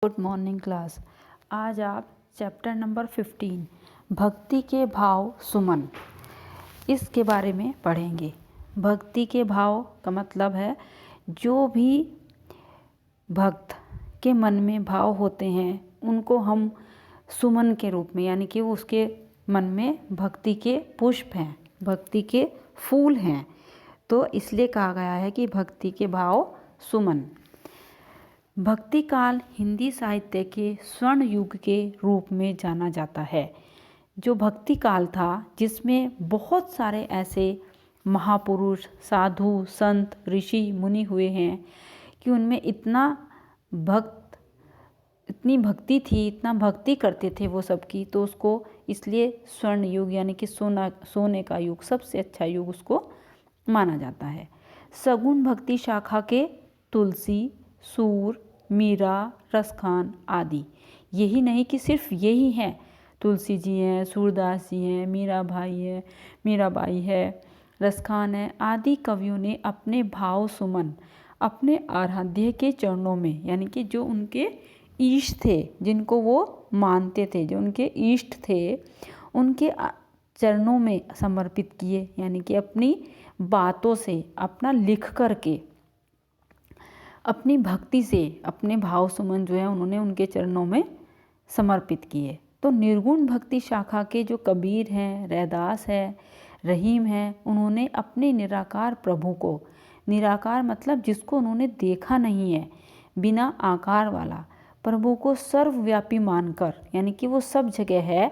Good morning class. आज आप chapter number 15 भक्ति के भाव सुमन इसके बारे में पढ़ेंगे। भक्ति के भाव का मतलब है जो भी भक्त के मन में भाव होते हैं उनको हम सुमन के रूप में, यानी कि उसके मन में भक्ति के पुष्प हैं, भक्ति के फूल हैं, तो इसलिए कहा गया है कि भक्ति के भाव सुमन। भक्ति काल हिंदी साहित्य के स्वर्ण युग के रूप में जाना जाता है। जो भक्ति काल था जिसमें बहुत सारे ऐसे महापुरुष, साधु, संत, ऋषि, मुनि हुए हैं कि उनमें इतनी भक्ति थी, इतना भक्ति करते थे वो सबकी, तो उसको इसलिए स्वर्ण युग यानी कि सोने का युग, सबसे अच्छा युग उसको माना जाता है। सगुण भक्ति शाखा के तुलसी, सूर, मीरा, रसखान आदि, यही नहीं कि सिर्फ यही हैं, तुलसी जी हैं, सूरदास जी हैं, मीराबाई है, रसखान है, आदि कवियों ने अपने भाव सुमन अपने आराध्य के चरणों में, यानी कि जो उनके इष्ट थे, जिनको वो मानते थे, जो उनके इष्ट थे, उनके चरणों में समर्पित किए, यानी कि अपनी बातों से, अपना लिख करके, अपनी भक्ति से अपने भाव सुमन जो है उन्होंने उनके चरणों में समर्पित किए। तो निर्गुण भक्ति शाखा के जो कबीर हैं, रैदास है, रहीम हैं, उन्होंने अपने निराकार प्रभु को, निराकार मतलब जिसको उन्होंने देखा नहीं है, बिना आकार वाला प्रभु को सर्वव्यापी मानकर, यानी कि वो सब जगह है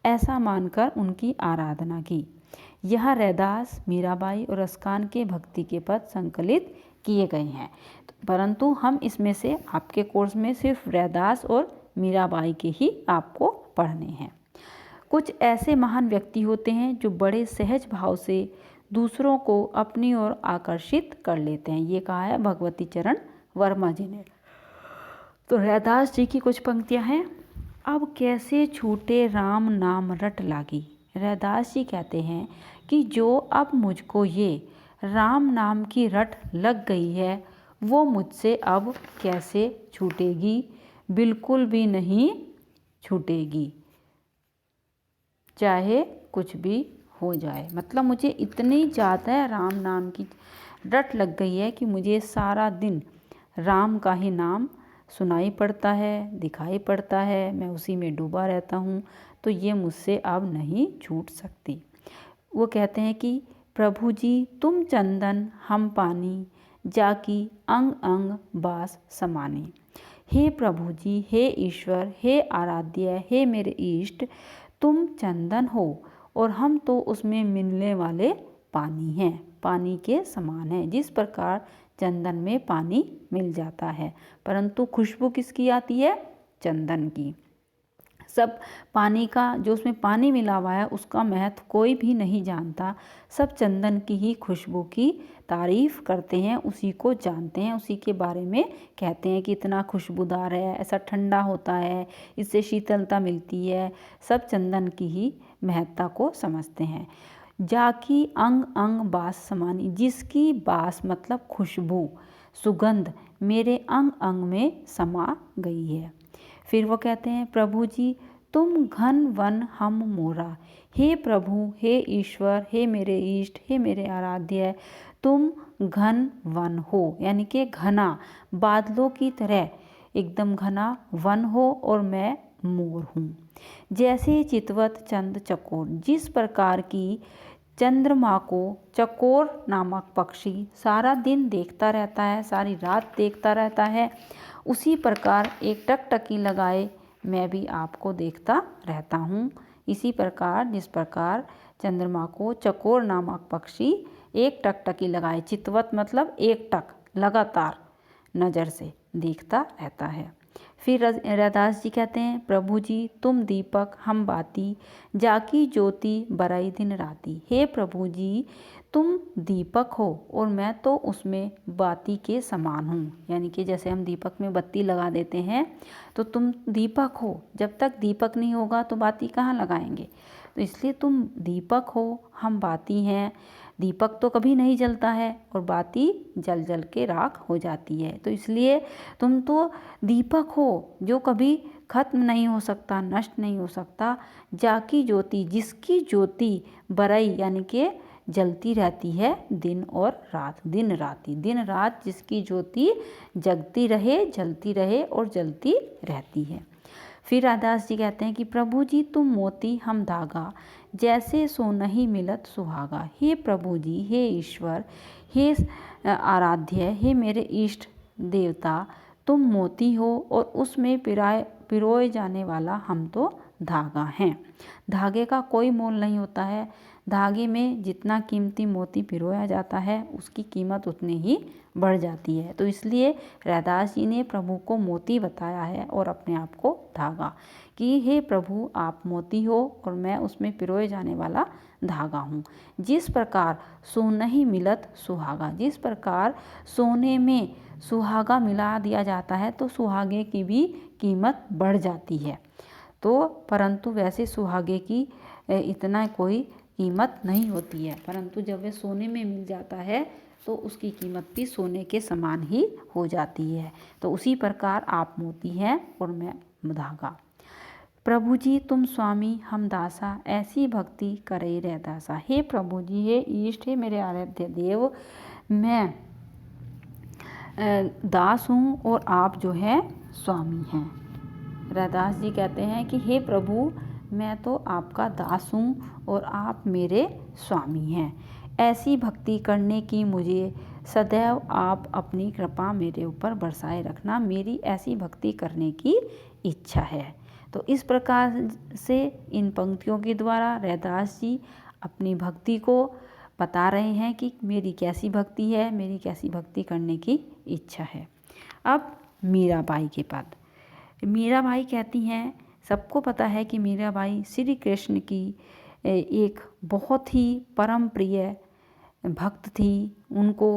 ऐसा मानकर उनकी आराधना की। यह रैदास, मीराबाई और रसखान के भक्ति के पद संकलित किए गए हैं, परंतु हम इसमें से आपके कोर्स में सिर्फ रैदास और मीराबाई के ही आपको पढ़ने हैं। कुछ ऐसे महान व्यक्ति होते हैं जो बड़े सहज भाव से दूसरों को अपनी ओर आकर्षित कर लेते हैं। ये कहा है भगवती चरण वर्मा जी ने। तो रैदास जी की कुछ पंक्तियां हैं। अब कैसे छूटे राम नाम रट लागी। रैदास जी कहते हैं कि जो अब मुझको ये राम नाम की रट लग गई है वो मुझसे अब कैसे छूटेगी, बिल्कुल भी नहीं छूटेगी, चाहे कुछ भी हो जाए। मतलब मुझे इतनी ज़्यादा राम नाम की रट लग गई है कि मुझे सारा दिन राम का ही नाम सुनाई पड़ता है, दिखाई पड़ता है, मैं उसी में डूबा रहता हूँ, तो ये मुझसे अब नहीं छूट सकती। वो कहते हैं कि प्रभु जी तुम चंदन हम पानी, जाकी अंग अंग बास समानी। हे प्रभु जी, हे ईश्वर, हे आराध्य, हे मेरे इष्ट, तुम चंदन हो और हम तो उसमें मिलने वाले पानी हैं, पानी के समान है। जिस प्रकार चंदन में पानी मिल जाता है, परंतु खुशबू किसकी आती है? चंदन की। सब पानी का, जो उसमें पानी मिला हुआ है उसका महत्व कोई भी नहीं जानता, सब चंदन की ही खुशबू की तारीफ़ करते हैं, उसी को जानते हैं, उसी के बारे में कहते हैं कि इतना खुशबूदार है, ऐसा ठंडा होता है, इससे शीतलता मिलती है, सब चंदन की ही महत्ता को समझते हैं। जाकी अंग अंग बास समानी, जिसकी बास मतलब खुशबू, सुगंध मेरे अंग अंग में समा गई है। फिर वो कहते हैं प्रभु जी तुम घन वन हम मोरा। हे प्रभु, हे ईश्वर, हे मेरे इष्ट, हे मेरे आराध्य, तुम घन वन हो, यानी कि घना बादलों की तरह एकदम घना वन हो और मैं मोर हूँ। जैसे चितवत चंद चकोर, जिस प्रकार की चंद्रमा को चकोर नामक पक्षी सारा दिन देखता रहता है, सारी रात देखता रहता है, उसी प्रकार एक टकटकी लगाए मैं भी आपको देखता रहता हूँ। इसी प्रकार जिस प्रकार चंद्रमा को चकोर नामक पक्षी एक टकटकी लगाए, चितवत मतलब एक टक लगातार नज़र से देखता रहता है। फिर रैदास जी कहते हैं प्रभु जी तुम दीपक हम बाती, जाकी ज्योति बराई दिन राती। हे प्रभु जी तुम दीपक हो और मैं तो उसमें बाती के समान हूँ, यानी कि जैसे हम दीपक में बत्ती लगा देते हैं तो तुम दीपक हो, जब तक दीपक नहीं होगा तो बाती कहाँ लगाएंगे, तो इसलिए तुम दीपक हो, हम बाती हैं, दीपक तो कभी नहीं जलता है और बाती जल जल के राख हो जाती है। तो इसलिए तुम तो दीपक हो जो कभी खत्म नहीं हो सकता, नष्ट नहीं हो सकता। जाकी ज्योति, जिसकी ज्योति बरई यानी कि जलती रहती है दिन और रात, दिन रात जिसकी ज्योति जगती रहे, जलती रहे और जलती रहती है। फिर राधास जी कहते हैं कि प्रभु जी तुम मोती हम धागा, जैसे सोनहि मिलत सुहागा। हे प्रभु जी, हे ईश्वर, हे आराध्य, हे मेरे इष्ट देवता, तुम मोती हो और उसमें पिरोए जाने वाला हम तो धागा हैं। धागे का कोई मोल नहीं होता है। धागे में जितना कीमती मोती पिरोया जाता है उसकी कीमत उतनी ही बढ़ जाती है। तो इसलिए रैदास जी ने प्रभु को मोती बताया है और अपने आप को धागा, कि हे प्रभु आप मोती हो और मैं उसमें पिरोए जाने वाला धागा हूँ। जिस प्रकार सोनहि मिलत सुहागा, जिस प्रकार सोने में सुहागा मिला दिया जाता है तो सुहागे की भी कीमत बढ़ जाती है। तो परंतु वैसे सुहागे की इतना कोई कीमत नहीं होती है, परंतु जब वह सोने में मिल जाता है तो उसकी कीमत भी सोने के समान ही हो जाती है। तो उसी प्रकार आप मोती हैं और मैं धागा। प्रभु जी तुम स्वामी हम दासा, ऐसी भक्ति करे रैदासा। हे प्रभु जी, हे ईष्ट, हे मेरे आराध्य देव, मैं दास हूँ और आप जो है स्वामी हैं। रैदास जी कहते हैं कि हे प्रभु मैं तो आपका दास हूँ और आप मेरे स्वामी हैं। ऐसी भक्ति करने की मुझे सदैव आप अपनी कृपा मेरे ऊपर बरसाए रखना, मेरी ऐसी भक्ति करने की इच्छा है। तो इस प्रकार से इन पंक्तियों के द्वारा रैदास जी अपनी भक्ति को बता रहे हैं कि मेरी कैसी भक्ति है, मेरी कैसी भक्ति करने की इच्छा है। अब मीराबाई के पद। मीराबाई कहती हैं, सबको पता है कि मीराबाई श्री कृष्ण की एक बहुत ही परम प्रिय भक्त थी। उनको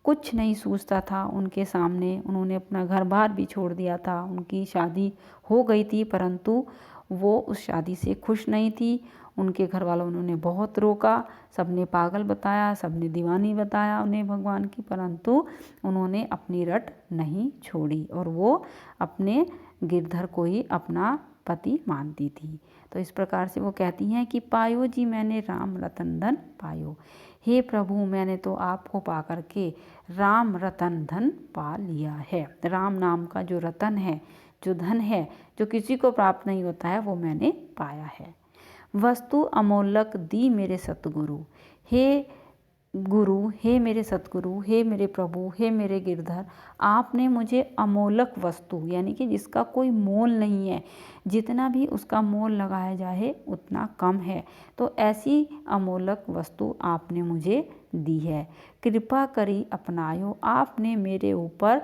कुछ नहीं सूझता था उनके सामने, उन्होंने अपना घर बार भी छोड़ दिया था। उनकी शादी हो गई थी परंतु वो उस शादी से खुश नहीं थी। उनके घर वालों उन्होंने बहुत रोका, सबने पागल बताया, सबने दीवानी बताया उन्हें भगवान की, परंतु उन्होंने अपनी रट नहीं छोड़ी और वो अपने गिरधर को ही अपना पति मानती थी। तो इस प्रकार से वो कहती हैं कि पायो जी मैंने राम रतन धन पायो। हे प्रभु मैंने तो आपको पा करके राम रतन धन पा लिया है। राम नाम का जो रतन है, जो धन है, जो किसी को प्राप्त नहीं होता है, वो मैंने पाया है। वस्तु अमोलक दी मेरे सतगुरु। हे गुरु, हे मेरे सतगुरु, हे मेरे प्रभु, हे मेरे गिरधर, आपने मुझे अमोलक वस्तु यानी कि जिसका कोई मोल नहीं है, जितना भी उसका मोल लगाया जाए उतना कम है, तो ऐसी अमोलक वस्तु आपने मुझे दी है। कृपा करी अपनायो, आपने मेरे ऊपर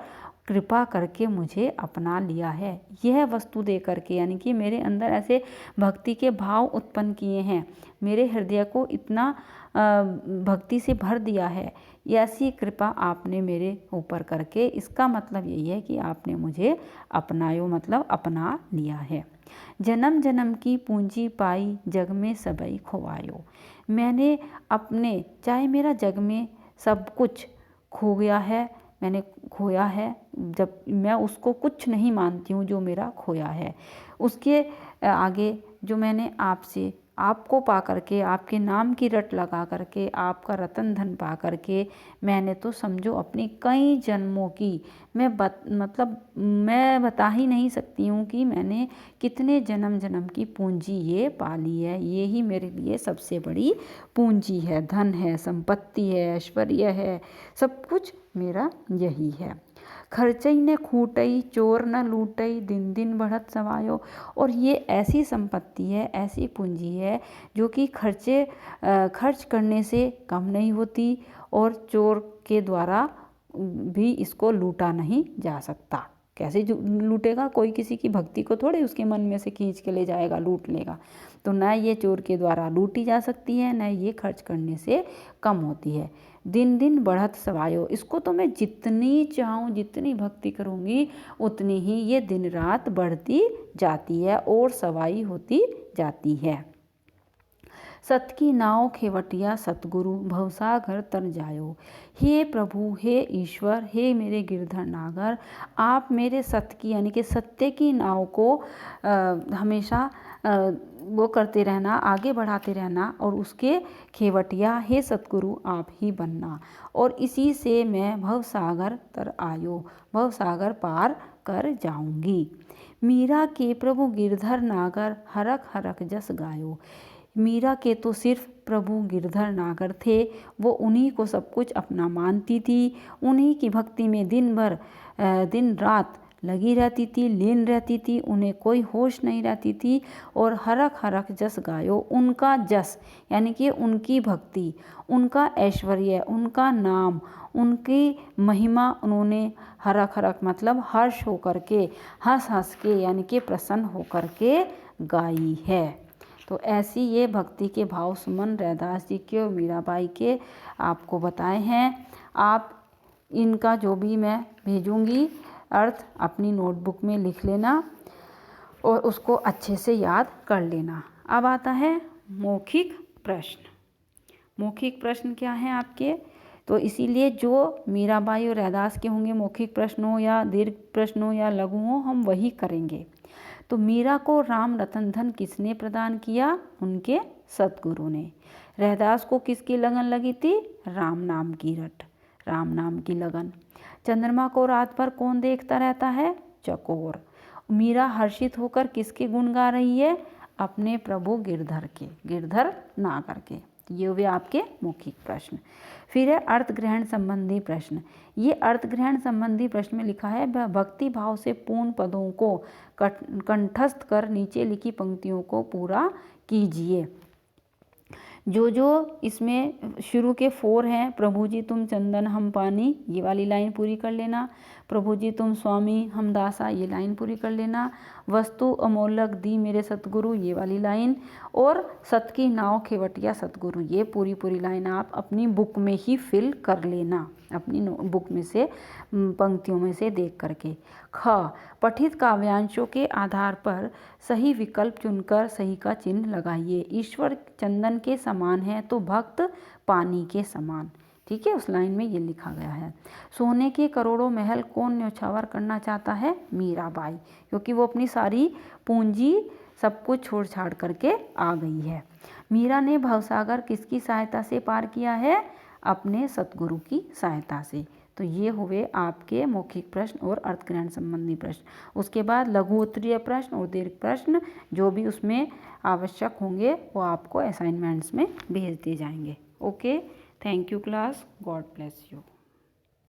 कृपा करके मुझे अपना लिया है। यह वस्तु दे करके यानी कि मेरे अंदर ऐसे भक्ति के भाव उत्पन्न किए हैं, मेरे हृदय को इतना भक्ति से भर दिया है, ऐसी कृपा आपने मेरे ऊपर करके, इसका मतलब यही है कि आपने मुझे अपनायो मतलब अपना लिया है। जन्म जन्म की पूंजी पाई, जग में सबई खोवायो। मैंने अपने, चाहे मेरा जग में सब कुछ खो गया है, मैंने खोया है, जब मैं उसको कुछ नहीं मानती हूँ जो मेरा खोया है, उसके आगे जो मैंने आपसे, आपको पा करके, आपके नाम की रट लगा करके, आपका रतन धन पा करके, मैंने तो समझो अपनी कई जन्मों की, मतलब मैं बता ही नहीं सकती हूँ कि मैंने कितने जन्म जन्म की पूंजी ये पाली है। ये ही मेरे लिए सबसे बड़ी पूंजी है, धन है, संपत्ति है, ऐश्वर्य है, सब कुछ मेरा यही है। खर्चई न खूटई, चोर न लूटई, दिन दिन बढ़त सवायो। और ये ऐसी संपत्ति है, ऐसी पूंजी है जो कि खर्च करने से कम नहीं होती और चोर के द्वारा भी इसको लूटा नहीं जा सकता। कैसे लूटेगा? कोई किसी की भक्ति को थोड़े उसके मन में से खींच के ले जाएगा, लूट लेगा। तो न ये चोर के द्वारा लूटी जा सकती है, न ये खर्च करने से कम होती है। दिन दिन बढ़त सवायो, इसको तो मैं जितनी चाहूँ, जितनी भक्ति करूँगी उतनी ही ये दिन रात बढ़ती जाती है और सवाई होती जाती है। सत की नाव खेवटिया सतगुरु, भवसागर तर जायो। हे प्रभु, हे ईश्वर, हे मेरे गिरधर नागर, आप मेरे सत की यानी कि सत्य की नाव को हमेशा वो करते रहना, आगे बढ़ाते रहना, और उसके खेवटिया हे सतगुरु आप ही बनना, और इसी से मैं भवसागर तर आयो, भवसागर पार कर जाऊंगी। मीरा के प्रभु गिरधर नागर, हरख हरख जस गायो। मीरा के तो सिर्फ प्रभु गिरधर नागर थे, वो उन्हीं को सब कुछ अपना मानती थी, उन्हीं की भक्ति में दिन भर दिन रात लगी रहती थी, लीन रहती थी, उन्हें कोई होश नहीं रहती थी। और हरख हरख जस गायो, उनका जस यानी कि उनकी भक्ति, उनका ऐश्वर्य, उनका नाम, उनकी महिमा उन्होंने हरख हरख मतलब हर्ष होकर के, हंस हंस के यानी कि प्रसन्न होकर के गाई है। तो ऐसी ये भक्ति के भाव सुमन रैदास जी के और मीराबाई के आपको बताए हैं। आप इनका जो भी मैं भेजूंगी अर्थ अपनी नोटबुक में लिख लेना और उसको अच्छे से याद कर लेना। अब आता है मौखिक प्रश्न। मौखिक प्रश्न क्या हैं आपके? तो इसीलिए जो मीराबाई और रैदास के होंगे मौखिक प्रश्न हो या दीर्घ प्रश्न हो या लघु हो, हम वही करेंगे। तो मीरा को राम रतन धन किसने प्रदान किया? उनके सतगुरु ने। रैदास को किसकी लगन लगी थी? राम नाम की रट, राम नाम की लगन। चंद्रमा को रात भर कौन देखता रहता है? चकोर। मीरा हर्षित होकर किसके गुण गा रही है? अपने प्रभु गिरधर के, गिरधर नागर के। ये हुए आपके मौखिक प्रश्न। फिर है अर्थ ग्रहण संबंधी प्रश्न। ये अर्थ ग्रहण संबंधी प्रश्न में लिखा है भक्ति भाव से पूर्ण पदों को कंठस्थ कर नीचे लिखी पंक्तियों को पूरा कीजिए। जो इसमें शुरू के 4 हैं, प्रभु जी तुम चंदन हम पानी, ये वाली लाइन पूरी कर लेना। प्रभु जी तुम स्वामी हम दासा, ये लाइन पूरी कर लेना। वस्तु अमोलक दी मेरे सतगुरु, ये वाली लाइन। और सत की नाव खेवटिया सतगुरु, ये पूरी लाइन आप अपनी बुक में ही फिल कर लेना, अपनी बुक में से पंक्तियों में से देख करके। ख पठित काव्यांशों के आधार पर सही विकल्प चुनकर सही का चिन्ह लगाइए। ईश्वर चंदन के समान है तो भक्त पानी के समान। ठीक है, उस लाइन में ये लिखा गया है। सोने के करोड़ों महल कौन न्यौछावर करना चाहता है? मीराबाई, क्योंकि वो अपनी सारी पूंजी सब कुछ छोड़ छाड़ करके आ गई है। मीरा ने भवसागर किसकी सहायता से पार किया है? अपने सतगुरु की सहायता से। तो ये हुए आपके मौखिक प्रश्न और अर्थग्रहण संबंधी प्रश्न। उसके बाद लघु उत्तरीय प्रश्न और दीर्घ प्रश्न जो भी उसमें आवश्यक होंगे वो आपको असाइनमेंट्स में भेज दिए जाएंगे। Okay, thank you class, God bless you.